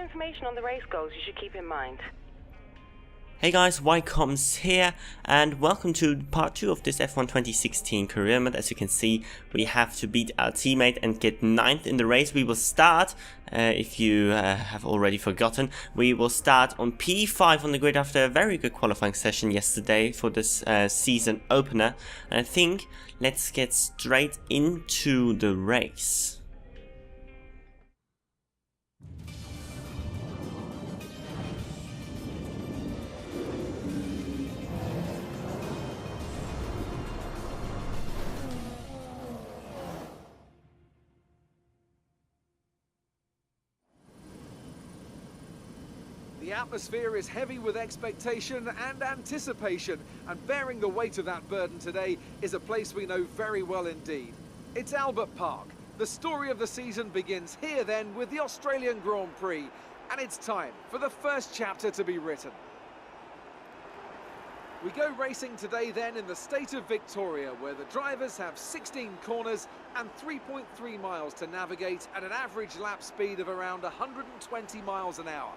information on the race goes you should keep in mind. Hey guys, Ycoms here, and welcome to part 2 of this F1 2016 career mode. As you can see, we have to beat our teammate and get 9th in the race. We will start, if you have already forgotten, we will start on P5 on the grid after a very good qualifying session yesterday for this season opener. And I think let's get straight into the race. The atmosphere is heavy with expectation and anticipation, and bearing the weight of that burden today is a place we know very well indeed. It's Albert Park. The story of the season begins here then with the Australian Grand Prix, and it's time for the first chapter to be written. We go racing today then in the state of Victoria, where the drivers have 16 corners and 3.3 miles to navigate at an average lap speed of around 120 miles an hour.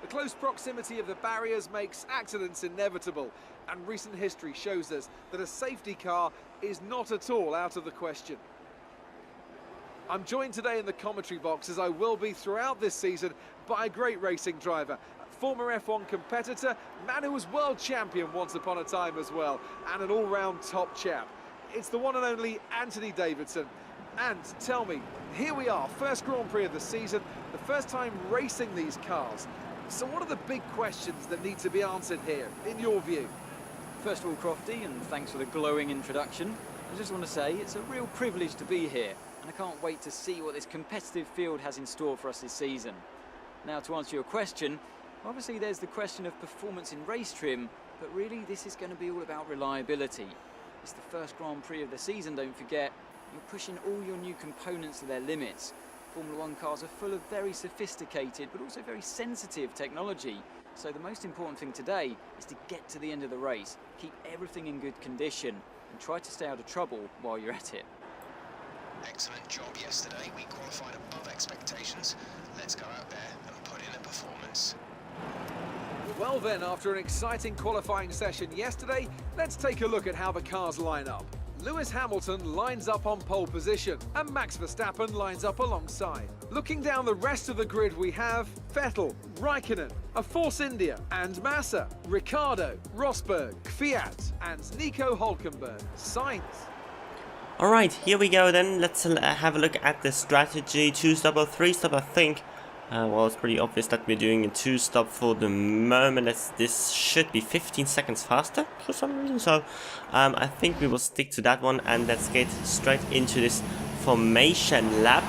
The close proximity of the barriers makes accidents inevitable, and recent history shows us that a safety car is not at all out of the question. I'm joined today in the commentary box, as I will be throughout this season, by a great racing driver, former F1 competitor, man who was world champion once upon a time as well, and an all-round top chap. It's the one and only Anthony Davidson. And tell me, here we are, first Grand Prix of the season, the first time racing these cars. So what are the big questions that need to be answered here, in your view? First of all, Crofty, and thanks for the glowing introduction, I just want to say it's a real privilege to be here, and I can't wait to see what this competitive field has in store for us this season. Now, to answer your question, obviously there's the question of performance in race trim, but really this is going to be all about reliability. It's the first Grand Prix of the season, don't forget. You're pushing all your new components to their limits. Formula One cars are full of very sophisticated but also very sensitive technology. So the most important thing today is to get to the end of the race, keep everything in good condition and try to stay out of trouble while you're at it. Excellent job yesterday. We qualified above expectations. Let's go out there and put in a performance. Well then, after an exciting qualifying session yesterday, let's take a look at how the cars line up. Lewis Hamilton lines up on pole position, and Max Verstappen lines up alongside. Looking down the rest of the grid, we have Vettel, Raikkonen, a Force India, and Massa, Ricciardo, Rosberg, Kvyat, and Nico Hülkenberg. Sainz. Alright, here we go then. Let's have a look at the strategy. 2-stop or 3-stop, I think. Well, it's pretty obvious that we're doing a 2-stop for the moment. This should be 15 seconds faster for some reason. So I think we will stick to that one, and let's get straight into this formation lap.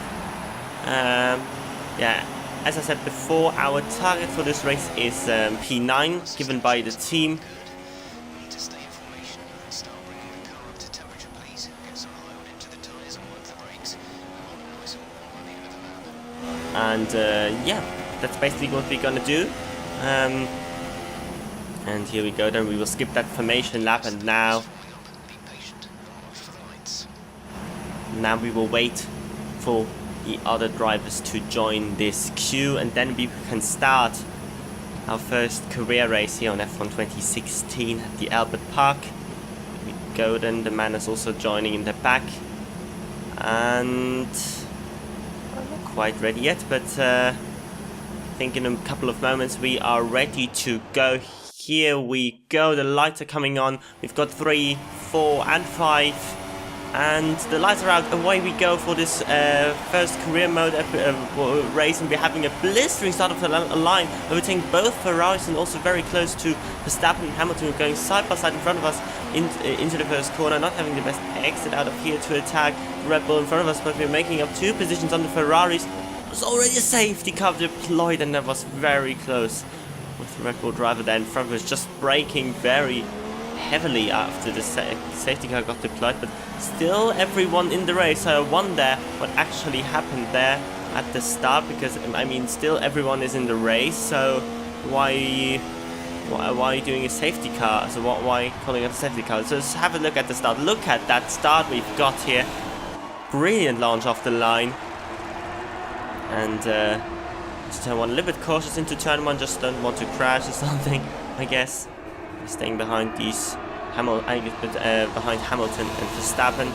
Yeah, as I said before, our target for this race is P9, given by the team. And yeah, that's basically what we're gonna do. And here we go, then we will skip that formation lap, and now we will wait for the other drivers to join this queue, and then we can start our first career race here on F1 2016 at the Albert Park. Here we go, then the man is also joining in the back, and quite ready yet, but I think in a couple of moments we are ready to go. Here we go, the lights are coming on. We've got 3, 4 and 5, and the lights are out. Away we go for this first career mode race, and we're having a blistering start of the line, overtaking both Ferraris and also very close to Verstappen and Hamilton, going side by side in front of us into the first corner, not having the best exit out of here to attack Red Bull in front of us, but we're making up 2 positions on the Ferraris. There's already a safety car deployed, and that was very close with the Red Bull driver there in front of us, just braking very heavily after the safety car got deployed, but still everyone in the race. So I wonder what actually happened there at the start, because I mean still everyone is in the race, so why are you doing a safety car? So why calling it a safety car? So let's have a look at the start. Look at that start we've got here. Brilliant launch off the line. And into turn 1. A little bit cautious into turn 1, just don't want to crash or something, I guess. Staying behind these behind Hamilton and Verstappen.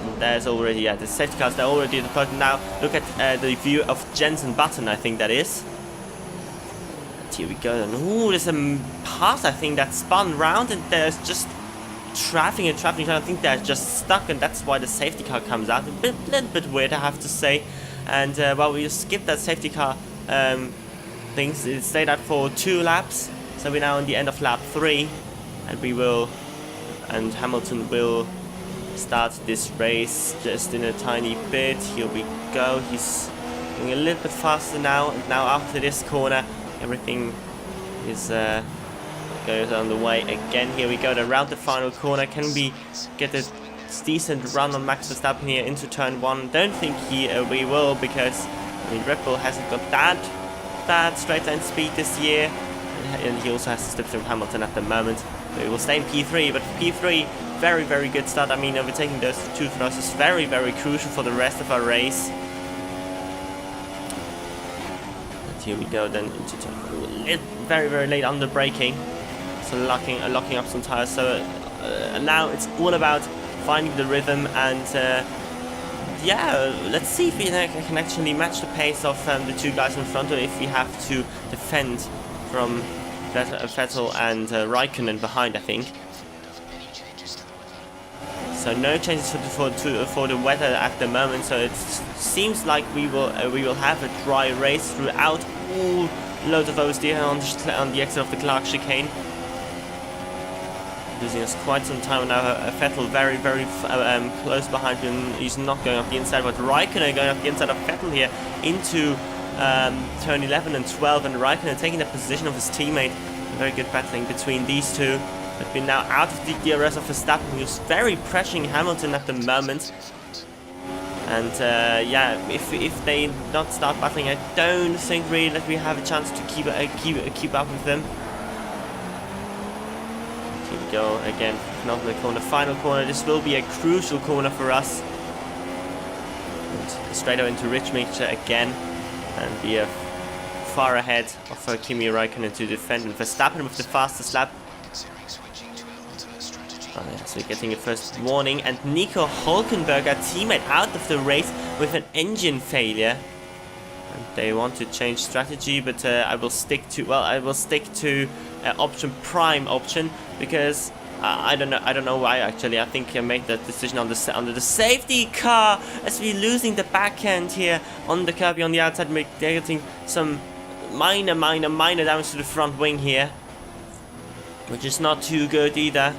And there's already the safety cars. They're already at the point now. Look at the view of Jensen Button. I think that is. And here we go. And ooh, there's a pass I think that spun round, and there's just traffic. I think they're just stuck, and that's why the safety car comes out. A little bit weird, I have to say. And well, we skipped that safety car things. It stayed out for 2 laps. So we're now on the end of lap 3, and Hamilton will start this race just in a tiny bit. Here we go. He's going a little bit faster now, and now after this corner, everything is goes on the way again. Here we go, around the final corner. Can we get a decent run on Max Verstappen here into turn 1? Don't think we will, because I mean Red Bull hasn't got that straight line speed this year. And he also has to slip through Hamilton at the moment. We will stay in P3, but P3, very, very good start. I mean, overtaking those 2 throws is very, very crucial for the rest of our race. And here we go then into turn, very, very late under braking, so locking up some tires. So now it's all about finding the rhythm, and yeah, let's see if we can actually match the pace of the 2 guys in front, or if we have to defend from Vettel and Raikkonen behind, I think. So no changes for the weather at the moment. So it seems like we will have a dry race throughout. Ooh, loads of oversteer on the exit of the Clark chicane. Losing us quite some time now. Vettel very, very close behind him. He's not going up the inside, but Raikkonen going up the inside of Vettel here into turn 11 and 12, and Raikkonen taking the position of his teammate. A very good battling between these two. But we're now out of the DRS of Verstappen, who's very pressuring Hamilton at the moment. And yeah, if they not start battling, I don't think really that we have a chance to keep up with them. Here we go again, not in the corner, final corner. This will be a crucial corner for us. And straight out into Richmond again, and we are far ahead of Kimi Raikkonen to defend, and Verstappen with the fastest lap. Oh, yeah, so we're getting a first warning, and Nico Hülkenberg, our teammate, out of the race with an engine failure. And they want to change strategy, but I will stick to prime option, because I don't know why actually. I think I made that decision under the safety car, as we're losing the back end here on the curb on the outside. They're getting some minor damage to the front wing here, which is not too good either.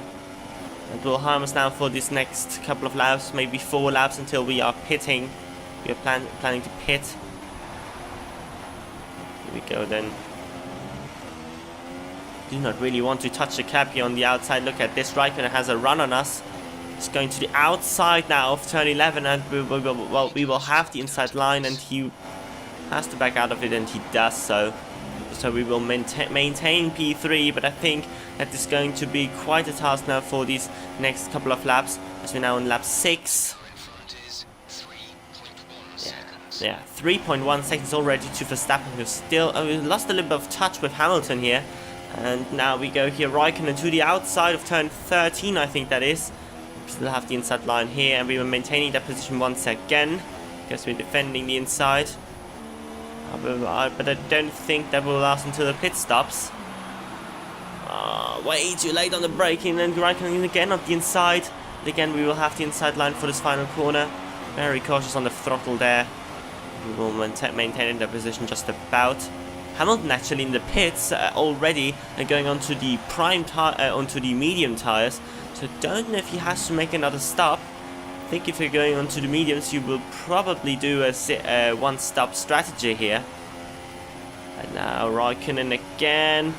It will harm us now for this next couple of laps, maybe 4 laps until we are pitting. We are planning to pit. Here we go then. Do not really want to touch the cap here on the outside. Look at this, Raikkonen has a run on us. He's going to the outside now of turn 11, and we will have the inside line, and he has to back out of it, and he does so. So we will maintain P3, but I think that is going to be quite a task now for these next couple of laps, as we're now on lap 6. Yeah, 3.1 seconds already to Verstappen, who still lost a little bit of touch with Hamilton here. And now we go here, Raikkonen to the outside of turn 13, I think that is. We still have the inside line here, and we were maintaining that position once again, because we're defending the inside. But I don't think that will last until the pit stops. Way too late on the braking, and Raikkonen again on the inside. And again, we will have the inside line for this final corner. Very cautious on the throttle there. We will maintain the position just about. Hamilton actually in the pits already, going onto the onto the medium tires. So don't know if he has to make another stop. I think if you're going onto the mediums, you will probably do a one-stop strategy here. And now Raikkonen again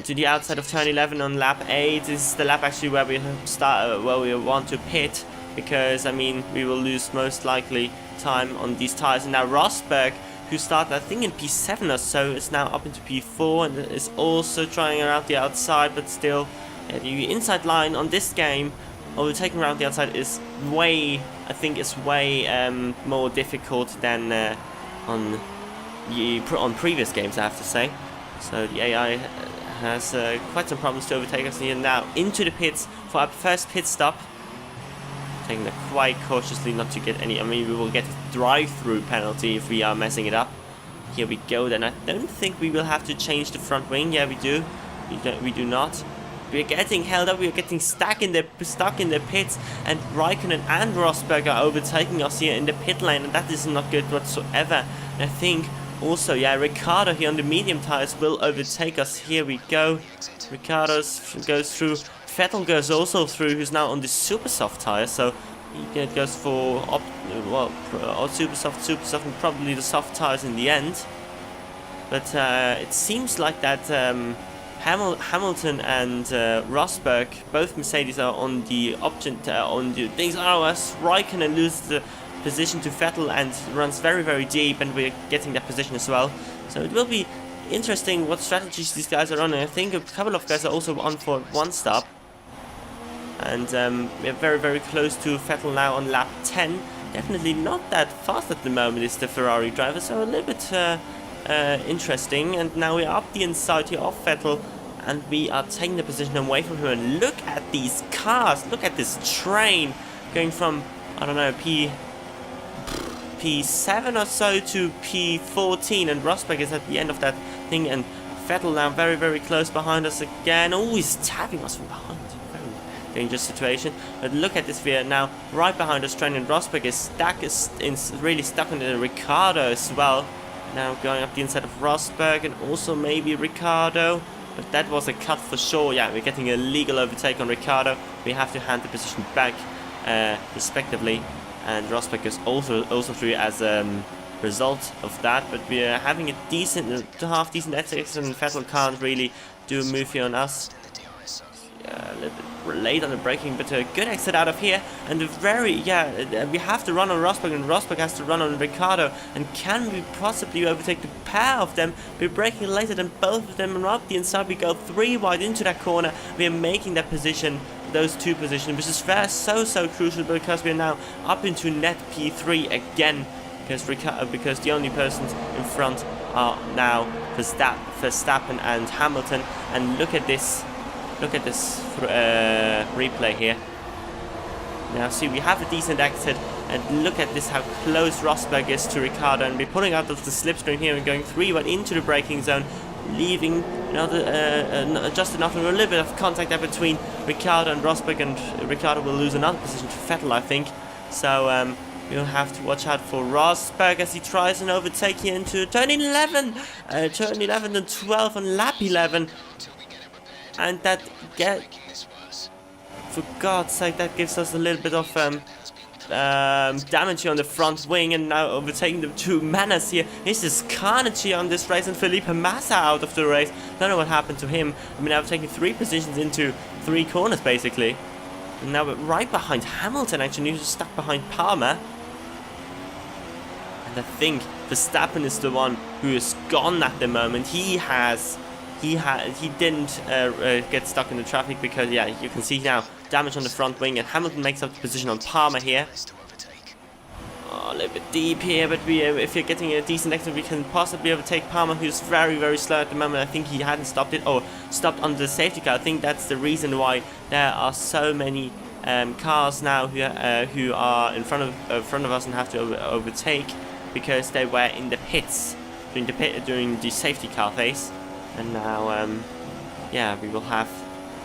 to the outside of turn 11 on lap 8. This is the lap actually where we start, where we want to pit, because I mean we will lose most likely time on these tires. And now Rosberg, who started I think in P7 or so, is now up into P4 and is also trying around the outside, but still the inside line on this game, overtaking around the outside, is way more difficult than on on previous games, I have to say. So the AI has quite some problems to overtake us here. Now into the pits for our first pit stop. Taking it quite cautiously not to get any, I mean, we will get a drive-through penalty if we are messing it up. Here we go then. I don't think we will have to change the front wing. Yeah, we do. We do not. We're getting held up. We're getting stuck in the pits, and Raikkonen and Rosberg are overtaking us here in the pit lane, and that is not good whatsoever. And I think also, yeah, Ricciardo here on the medium tires will overtake us. Here we go. Ricciardo goes through. Vettel goes also through, who's now on the super soft tire, so he goes for super soft, and probably the soft tires in the end. But it seems like that Hamilton and Rosberg, both Mercedes, are on the option on the things. As Raikkonen loses the position to Vettel and runs very, very deep, and we're getting that position as well. So it will be interesting what strategies these guys are on. And I think a couple of guys are also on for one stop. And we're very, very close to Vettel now on lap 10. Definitely not that fast at the moment is the Ferrari driver, so a little bit interesting. And now we're up the inside here of Vettel, and we are taking the position away from him. And look at these cars, look at this train going from, I don't know, P7 or so to P14, and Rosberg is at the end of that thing, and Vettel now very, very close behind us again. Oh, he's tapping us from behind. Dangerous situation. But look at this, we are now right behind us train, and Rosberg is really stuck on the Ricciardo as well. Now going up the inside of Rosberg, and also maybe Ricciardo, but that was a cut for sure. Yeah, we're getting a legal overtake on Ricciardo. We have to hand the position back respectively, and Rosberg is also through as a result of that. But we are having a half decent exit, and Vettel can't really do a move here on us. A little bit late on the braking, but a good exit out of here, and we have to run on Rosberg, and Rosberg has to run on Ricciardo. And can we possibly overtake the pair of them? We're braking later than both of them, and up the inside we go 3 wide into that corner. We are making that position, those two positions, which is so crucial, because we are now up into net P3 again, because the only persons in front are now Verstappen and Hamilton. And look at this replay here. Now see, we have a decent exit, and look at this, how close Rosberg is to Ricciardo, and we're pulling out of the slipstream here and going 3 wide into the braking zone, leaving just enough of a little bit of contact there between Ricciardo and Rosberg, and Ricciardo will lose another position to Vettel, I think. So we'll have to watch out for Rosberg as he tries an overtake here into turn 11 and 12 on lap 11. And that for God's sake, that gives us a little bit of damage here on the front wing, and now overtaking the two Manas here. This is carnage here on this race, and Felipe Massa out of the race. Don't know what happened to him. I mean, I've taken 3 positions into 3 corners basically. And now we're right behind Hamilton, actually. He's stuck behind Palmer. And I think Verstappen is the one who is gone at the moment. He didn't get stuck in the traffic, because yeah, you can see now damage on the front wing, and Hamilton makes up the position on Palmer here. Oh, a little bit deep here, but if you're getting a decent exit, we can possibly overtake Palmer, who's very, very slow at the moment. I think he hadn't stopped it, or stopped under the safety car. I think that's the reason why there are so many cars now who are in front of us and have to overtake, because they were in the pits during the safety car phase. And now, yeah, we will have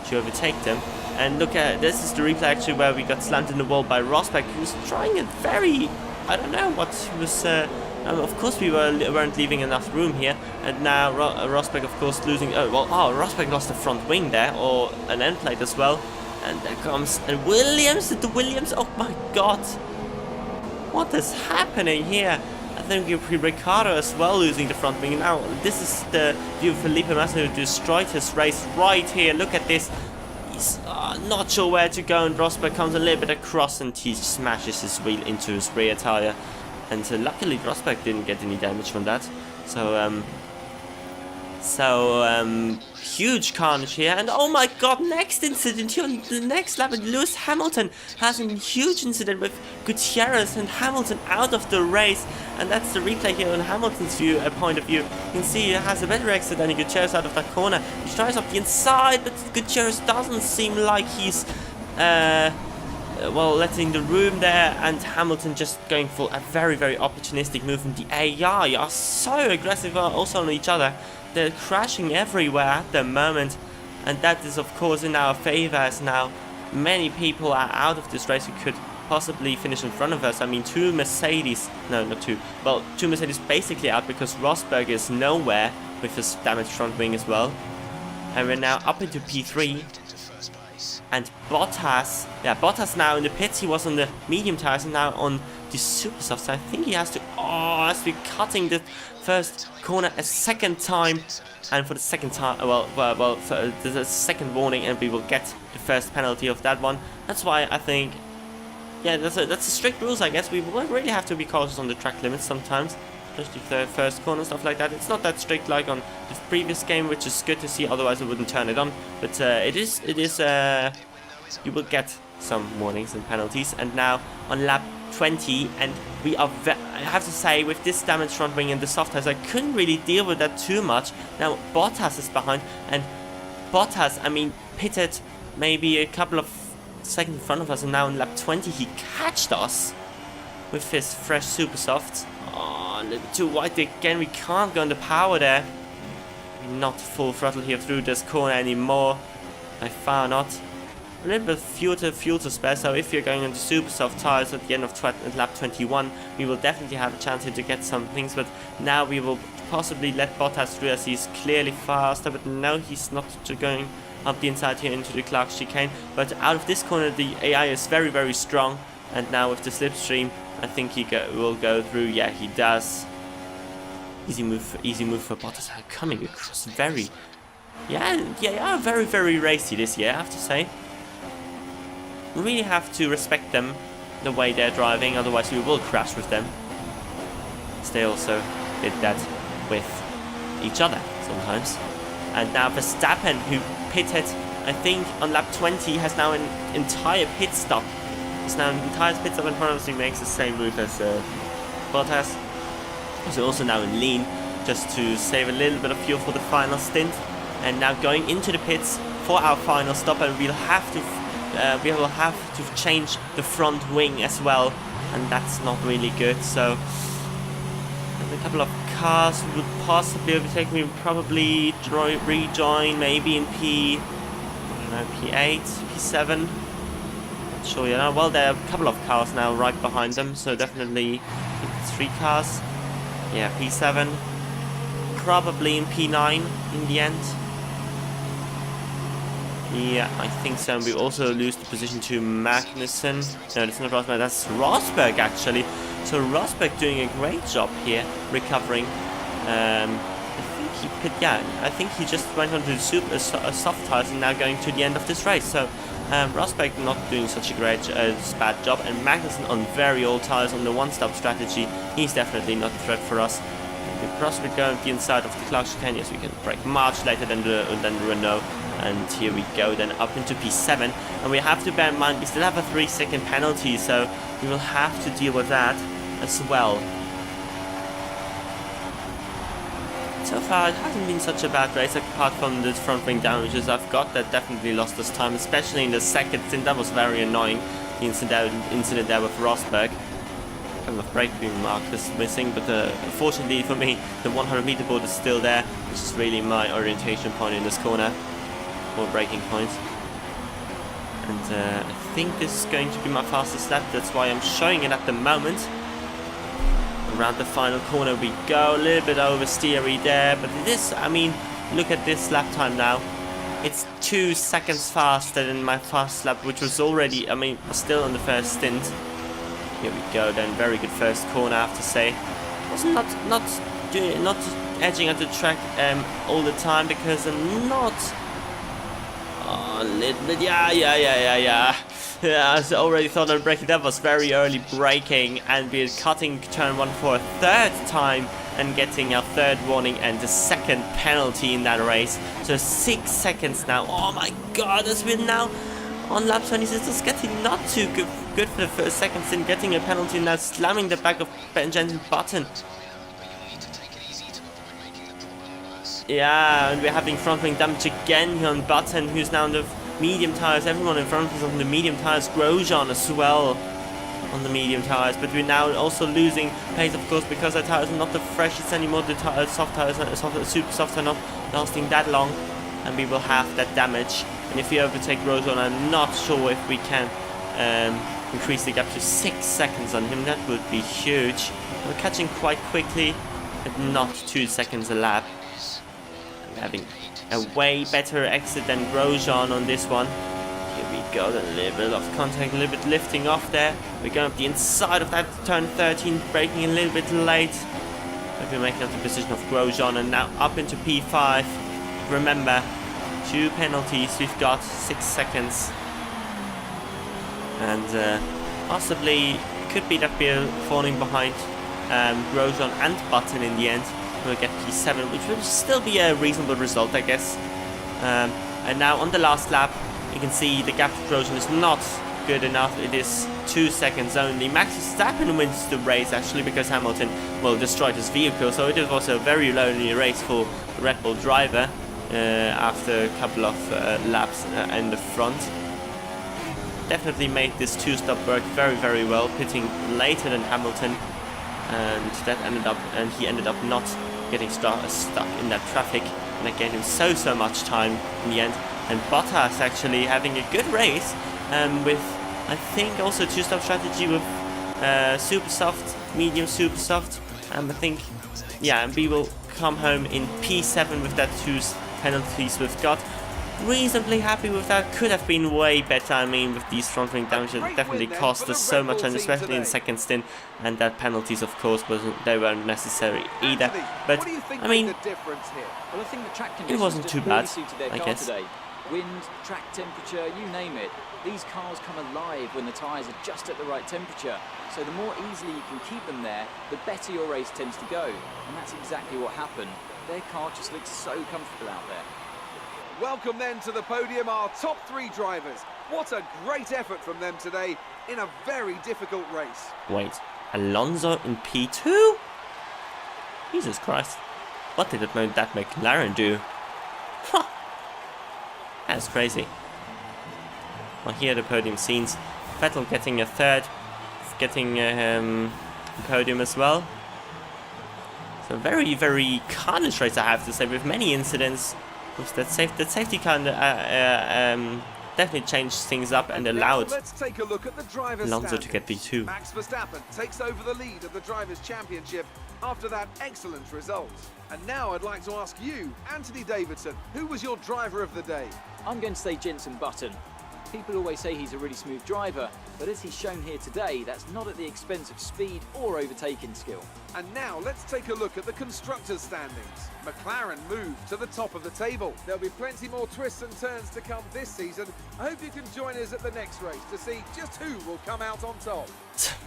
to overtake them. And look at this, is the replay actually where we got slammed in the wall by Rosberg, who was trying a very, I don't know what he was. Of course, we weren't leaving enough room here, and now Rosberg, of course, losing. Rosberg lost the front wing there, or an end plate as well. And there comes Williams. Oh my God, what is happening here? I think Ricciardo as well losing the front wing. Now this is the view of Felipe Massa, who destroyed his race right here. Look at this. He's not sure where to go, and Rosberg comes a little bit across, and he smashes his wheel into his rear tire. And luckily Rosberg didn't get any damage from that. So So, huge carnage here, and oh my god, next incident here on the next lap, and Lewis Hamilton has a huge incident with Gutierrez and Hamilton out of the race, and that's the replay here on Hamilton's point of view. You can see he has a better exit than Gutierrez out of that corner. He tries up the inside, but Gutierrez doesn't seem like he's, well, letting the room there, and Hamilton just going for a very, very opportunistic move, and the AI are so aggressive also on each other. They're crashing everywhere at the moment, and that is of course in our favor, as now many people are out of this race who could possibly finish in front of us. I mean, two Mercedes basically out, because Rosberg is nowhere with his damaged front wing as well. And we're now up into P3. And Bottas now in the pits. He was on the medium tires and now on the super soft. So I think he has to be cutting the first corner a second time, and for the second time, for the second warning, and we will get the first penalty of that one. That's why I think, yeah, that's a strict rules, I guess. We will really have to be cautious on the track limits sometimes, especially the first corner, stuff like that. It's not that strict like on the previous game, which is good to see, otherwise I wouldn't turn it on. But you will get some warnings and penalties. And now on lap 20, and we are, I have to say, with this damaged front wing and the soft tires, I couldn't really deal with that too much. Now Bottas is behind, and Bottas, I mean, pitted maybe a couple of seconds in front of us, and now in lap 20 he catched us with his fresh super softs. Oh, a little bit too wide again. We can't go on the power there. We're not full throttle here through this corner anymore. By far not. A little bit fuel to spare, so if you're going on the super soft tires at the end of lap 21, we will definitely have a chance here to get some things. But now we will possibly let Bottas through, as he's clearly faster, but no, he's not going up the inside here into the Clark chicane. But out of this corner, the AI is very, very strong, and now with the slipstream, I think he will go through. Yeah, he does. Easy move for Bottas. Coming across very, very, very racy this year, I have to say. Really have to respect them, the way they're driving, otherwise we will crash with them. They also did that with each other sometimes. And now Verstappen, who pitted, I think on lap 20, has now an entire pit stop. He's now an entire pit stop in front of us. He makes the same move as Bottas. He's also now in lean, just to save a little bit of fuel for the final stint. And now going into the pits for our final stop, and we will have to change the front wing as well, and that's not really good. So a couple of cars would possibly overtake me, probably rejoin maybe in P8, P7. Not sure, you know. Well, there are a couple of cars now right behind them, so definitely I think it's 3 cars. Yeah, P7, probably in P9 in the end. Yeah, I think so. And we also lose the position to Magnussen. No, that's not Rosberg, that's Rosberg actually. So Rosberg doing a great job here, recovering. I think he just went on to the super soft tires and now going to the end of this race. So Rosberg not doing such a bad job, and Magnussen on very old tires on the one-stop strategy. He's definitely not a threat for us. We possibly go on the inside of the Clark chicane. Yes, we can brake much later than the Renault. And here we go then up into P7, and we have to bear in mind we still have a 3-second penalty, so we will have to deal with that as well. So far it hasn't been such a bad race, apart from the front wing damages I've got that definitely lost us time, especially in the second stint. That was very annoying, the incident there with Rosberg. Kind of brake beam mark is missing, but fortunately for me the 100-meter board is still there, which is really my orientation point in this corner. Or braking point. And I think this is going to be my fastest lap, that's why I'm showing it at the moment. Around the final corner we go, a little bit oversteery there, but it is, I mean, look at this lap time now. It's 2 seconds faster than my fast lap, which was already, I mean, still on the first stint. Here we go then, very good first corner, I have to say. Was not edging at the track all the time, because I'm not... Oh, a little bit, yeah. I already thought on braking. That was very early braking, and we're cutting turn 1 for a 3rd time and getting our third warning and the second penalty in that race. So 6 seconds now. Oh my god, as we're now on lap 26, it's getting not too good for the first seconds in getting a penalty, now slamming the back of Jensen Button. Yeah, and we're having front wing damage again here on Button, who's now on the medium tires. Everyone in front of us on the medium tires. Grosjean as well on the medium tires, but we're now also losing pace, of course, because our tires are not the freshest anymore. The soft tires, super soft, are not lasting that long, and we will have that damage. And if we overtake Grosjean, I'm not sure if we can increase the gap to 6 seconds on him. That would be huge. We're catching quite quickly, but not 2 seconds a lap. We're having a way better exit than Grosjean on this one. Here we go, a little bit of contact, a little bit lifting off there. We're going up the inside of that turn 13, braking a little bit late. But we're making up the position of Grosjean, and now up into P5. Remember, 2 penalties, we've got 6 seconds. And possibly could be that we're falling behind Grosjean and Button in the end. We'll get P7, which will still be a reasonable result, I guess. And now on the last lap, you can see the gap to Grosjean is not good enough. It is 2 seconds only. Max Verstappen wins the race, actually, because Hamilton, well, destroyed his vehicle. So it was a very lonely race for the Red Bull driver after a couple of laps in the front. Definitely made this two-stop work very, very well, pitting later than Hamilton. And that he ended up not getting stuck in that traffic, and that gave him so much time in the end. And Bottas actually having a good race with, I think, also two-stop strategy with super soft, medium, super soft. I think, yeah, and we will come home in P7 with that 2 penalties we've got. Reasonably happy with that. Could have been way better. I mean, with these front wing damage, it definitely cost us so much, and especially in the second stint. And that penalties, of course, they weren't necessary either. But I mean, Well, I think the track it wasn't too bad, I guess. Today. Wind, track temperature, you name it. These cars come alive when the tyres are just at the right temperature. So the more easily you can keep them there, the better your race tends to go. And that's exactly what happened. Their car just looks so comfortable out there. Welcome then to the podium, our top 3 drivers. What a great effort from them today in a very difficult race. Wait, Alonso in P2? Jesus Christ. What did that McLaren do? Huh. That's crazy. Well, here are the podium scenes. Vettel getting a third, getting a podium as well. So very, very carnage race, I have to say, with many incidents. That safety car definitely changed things up and allowed let's take a look at the drivers' Alonso to get P2. Max Verstappen takes over the lead of the Drivers' Championship after that excellent result. And now I'd like to ask you, Anthony Davidson, who was your driver of the day? I'm going to say Jensen Button. People always say he's a really smooth driver, but as he's shown here today, that's not at the expense of speed or overtaking skill. And now let's take a look at the constructors' standings. McLaren moved to the top of the table. There'll be plenty more twists and turns to come this season. I hope you can join us at the next race to see just who will come out on top.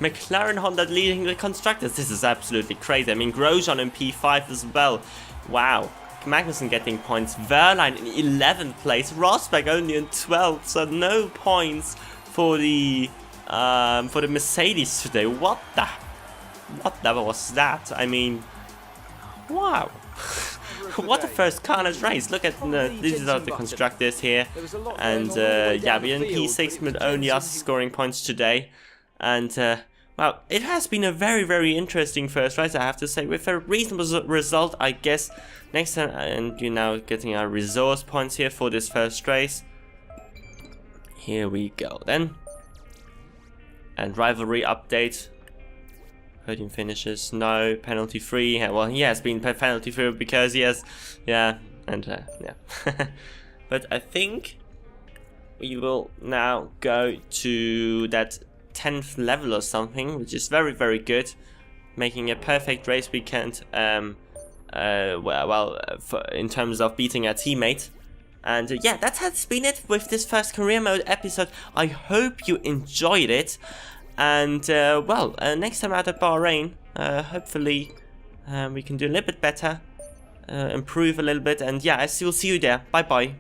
McLaren Honda leading the constructors. This is absolutely crazy. I mean, Grosjean in P5 as well. Wow. Magnussen getting points, Wehrlein in 11th place, Rosberg only in 12th, so no points for the Mercedes today. What was that? I mean, wow. What a first carnage race. Look at these are the constructors here, and yeah, we're in P6 with only us scoring points today. And well, it has been a very, very interesting first race, I have to say, with a reasonable result, I guess. Next time, and you're now getting our resource points here for this first race. Here we go then. And rivalry update. Podium finishes, no, penalty free. Well, he has been penalty free because he has, yeah, and yeah. But I think we will now go to that 10th level or something, which is very, very good, making a perfect race weekend. In terms of beating our teammate. And yeah, that has been it with this first career mode episode. I hope you enjoyed it. And well, next time out at Bahrain, hopefully We can do a little bit better, improve a little bit, and yeah, I will see you there. Bye bye.